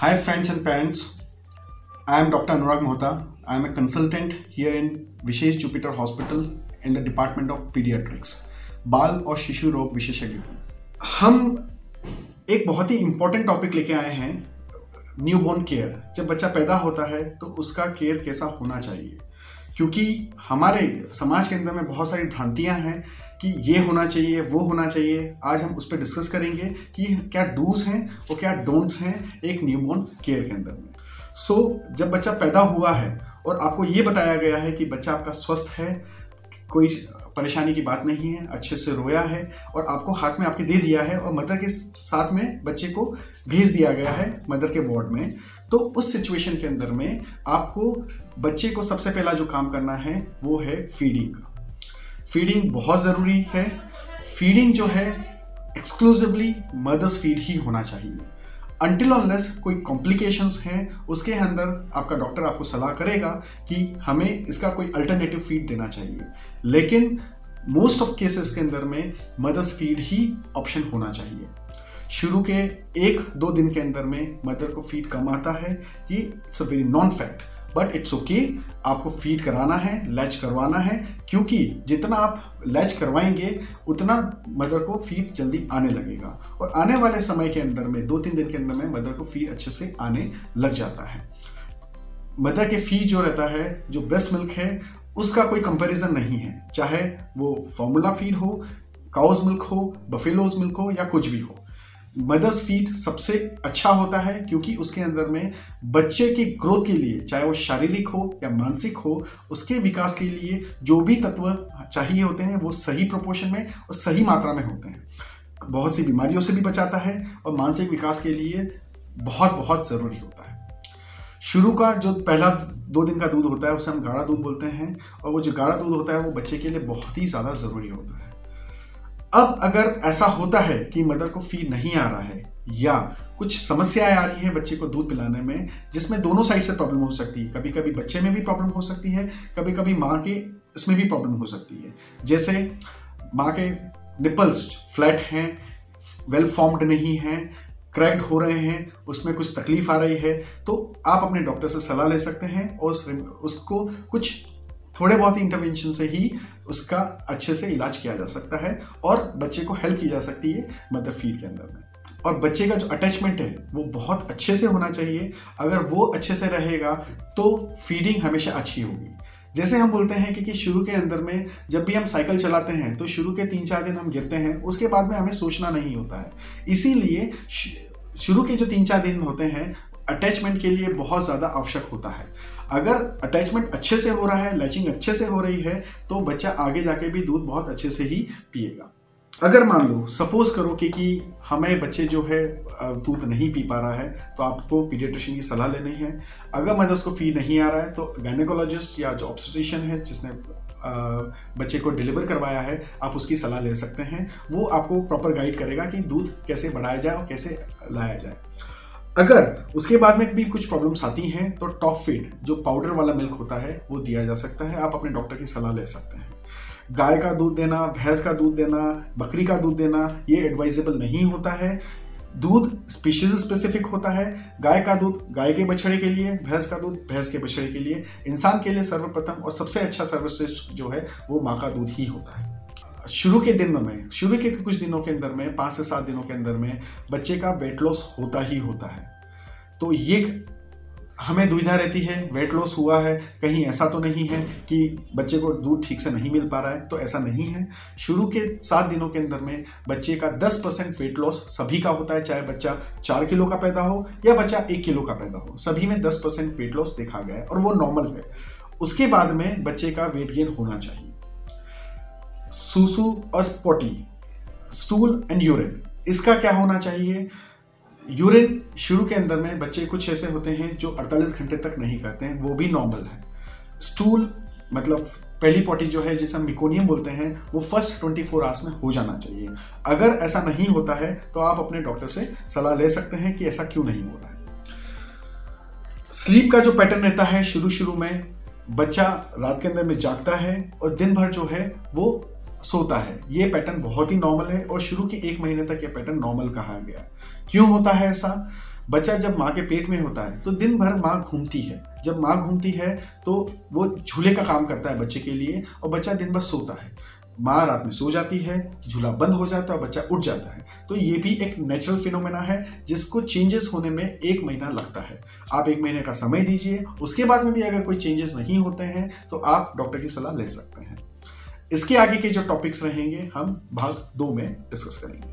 Hi friends and parents, I am Dr. Anurag Mohta. I am a consultant here in Vishesh Jupiter Hospital in the Department of Pediatrics, बाल और शिशु रोग विशेषज्ञ। हम एक बहुत ही इम्पोर्टेंट टॉपिक लेके आए हैं, न्यूबॉर्न केयर। जब बच्चा पैदा होता है तो उसका केयर कैसा होना चाहिए, क्योंकि हमारे समाज के अंदर में बहुत सारी भ्रांतियां हैं कि ये होना चाहिए, वो होना चाहिए। आज हम उस पर डिस्कस करेंगे कि क्या डूज हैं और क्या डोंट्स हैं एक न्यूबॉर्न केयर के अंदर में। जब बच्चा पैदा हुआ है और आपको ये बताया गया है कि बच्चा आपका स्वस्थ है, कोई परेशानी की बात नहीं है, अच्छे से रोया है और आपको हाथ में आपके दे दिया है और मदर के साथ में बच्चे को भेज दिया गया है मदर के वार्ड में, तो उस सिचुएशन के अंदर में आपको बच्चे को सबसे पहला जो काम करना है वो है फीडिंग। फीडिंग बहुत ज़रूरी है। फीडिंग जो है एक्सक्लूसिवली मदर्स फीड ही होना चाहिए। अनटिल अनलेस कोई कॉम्प्लिकेशंस हैं, उसके अंदर आपका डॉक्टर आपको सलाह करेगा कि हमें इसका कोई अल्टरनेटिव फीड देना चाहिए, लेकिन मोस्ट ऑफ केसेस के अंदर में मदर्स फीड ही ऑप्शन होना चाहिए। शुरू के 1-2 दिन के अंदर में मदर को फीड कम आता है, ये it's a very non fact, but it's okay. आपको फीड कराना है, लैच करवाना है, क्योंकि जितना आप लैच करवाएंगे उतना मदर को फीड जल्दी आने लगेगा और आने वाले समय के अंदर में 2-3 दिन के अंदर में मदर को फीड अच्छे से आने लग जाता है। मदर के फीड जो रहता है, जो ब्रेस्ट मिल्क है, उसका कोई कंपैरिजन नहीं है, चाहे वो फॉर्मूला फीड हो, काउज मिल्क हो, बफेलोज मिल्क हो या कुछ भी हो। मदर्स फीड सबसे अच्छा होता है क्योंकि उसके अंदर में बच्चे की ग्रोथ के लिए, चाहे वो शारीरिक हो या मानसिक हो, उसके विकास के लिए जो भी तत्व चाहिए होते हैं वो सही प्रोपोर्शन में और सही मात्रा में होते हैं। बहुत सी बीमारियों से भी बचाता है और मानसिक विकास के लिए बहुत बहुत ज़रूरी होता है। शुरू का जो पहला 2 दिन का दूध होता है उसे हम गाढ़ा दूध बोलते हैं, और वो जो गाढ़ा दूध होता है वो बच्चे के लिए बहुत ही ज़्यादा ज़रूरी होता है। अब अगर ऐसा होता है कि मदर को फीड नहीं आ रहा है या कुछ समस्याएं आ रही हैं बच्चे को दूध पिलाने में, जिसमें दोनों साइड से प्रॉब्लम हो सकती है, कभी कभी बच्चे में भी प्रॉब्लम हो सकती है, कभी कभी माँ के इसमें भी प्रॉब्लम हो सकती है। जैसे माँ के निपल्स फ्लैट हैं, वेल फॉर्म्ड नहीं हैं, क्रैक्ड हो रहे हैं, उसमें कुछ तकलीफ आ रही है, तो आप अपने डॉक्टर से सलाह ले सकते हैं और उसको कुछ थोड़े बहुत इंटरवेंशन से ही उसका अच्छे से इलाज किया जा सकता है और बच्चे को हेल्प की जा सकती है मदर फीड के अंदर में। और बच्चे का जो अटैचमेंट है वो बहुत अच्छे से होना चाहिए। अगर वो अच्छे से रहेगा तो फीडिंग हमेशा अच्छी होगी। जैसे हम बोलते हैं कि शुरू के अंदर में जब भी हम साइकिल चलाते हैं तो शुरू के 3-4 दिन हम गिरते हैं, उसके बाद में हमें सोचना नहीं होता है। इसीलिए शुरू के जो 3-4 दिन होते हैं अटैचमेंट के लिए बहुत ज़्यादा आवश्यक होता है। अगर अटैचमेंट अच्छे से हो रहा है, लैचिंग अच्छे से हो रही है, तो बच्चा आगे जाके भी दूध बहुत अच्छे से ही पिएगा। अगर मान लो सपोज करो कि हमें बच्चे जो है दूध नहीं पी पा रहा है, तो आपको पीडियाट्रिशियन की सलाह लेनी है। अगर मदर्स को फीड नहीं आ रहा है तो गायनेकोलॉजिस्ट या जो ऑब्स्टेट्रिशियन है जिसने बच्चे को डिलीवर करवाया है, आप उसकी सलाह ले सकते हैं। वो आपको प्रॉपर गाइड करेगा कि दूध कैसे बढ़ाया जाए और कैसे लाया जाए। अगर उसके बाद में भी कुछ प्रॉब्लम्स आती हैं तो टॉप फीड जो पाउडर वाला मिल्क होता है वो दिया जा सकता है। आप अपने डॉक्टर की सलाह ले सकते हैं। गाय का दूध देना, भैंस का दूध देना, बकरी का दूध देना ये एडवाइजेबल नहीं होता है। दूध स्पीशीज स्पेसिफिक होता है। गाय का दूध गाय के बछड़े के लिए, भैंस का दूध भैंस के बछड़े के लिए। इंसान के लिए सर्वप्रथम और सबसे अच्छा सर्वश्रेष्ठ जो है वो माँ का दूध ही होता है। शुरू के कुछ दिनों के अंदर में 5 से 7 दिनों के अंदर में बच्चे का वेट लॉस होता ही होता है। तो ये हमें दुविधा रहती है, वेट लॉस हुआ है, कहीं ऐसा तो नहीं है कि बच्चे को दूध ठीक से नहीं मिल पा रहा है, तो ऐसा नहीं है। शुरू के 7 दिनों के अंदर में बच्चे का 10% वेट लॉस सभी का होता है, चाहे बच्चा 4 किलो का पैदा हो या बच्चा 1 किलो का पैदा हो, सभी में 10% वेट लॉस देखा गया है और वो नॉर्मल है। उसके बाद में बच्चे का वेट गेन होना चाहिए। सूसू और पोटी, स्टूल एंड यूरिन, इसका क्या होना चाहिए? यूरिन शुरू के अंदर में बच्चे कुछ ऐसे होते हैं जो 48 घंटे तक नहीं करते हैं, वो भी नॉर्मल है। स्टूल मतलब पहली पोटी जो है जिसे हम मिकोनियम बोलते हैं, वो फर्स्ट 24 आवर्स में हो जाना चाहिए। अगर ऐसा नहीं होता है तो आप अपने डॉक्टर से सलाह ले सकते हैं कि ऐसा क्यों नहीं हो रहा है। स्लीप का जो पैटर्न रहता है, शुरू में बच्चा रात के अंदर में जागता है और दिन भर जो है वो सोता है। ये पैटर्न बहुत ही नॉर्मल है और शुरू के 1 महीने तक ये पैटर्न नॉर्मल कहा गया। क्यों होता है ऐसा? बच्चा जब माँ के पेट में होता है तो दिन भर माँ घूमती है। जब माँ घूमती है तो वो झूले का काम करता है बच्चे के लिए, और बच्चा दिन भर सोता है। माँ रात में सो जाती है, झूला बंद हो जाता है और बच्चा उठ जाता है। तो ये भी एक नेचुरल फिनोमेना है जिसको चेंजेस होने में 1 महीना लगता है। आप 1 महीने का समय दीजिए, उसके बाद में भी अगर कोई चेंजेस नहीं होते हैं तो आप डॉक्टर की सलाह ले सकते हैं। इसके आगे के जो टॉपिक्स रहेंगे हम भाग 2 में डिस्कस करेंगे।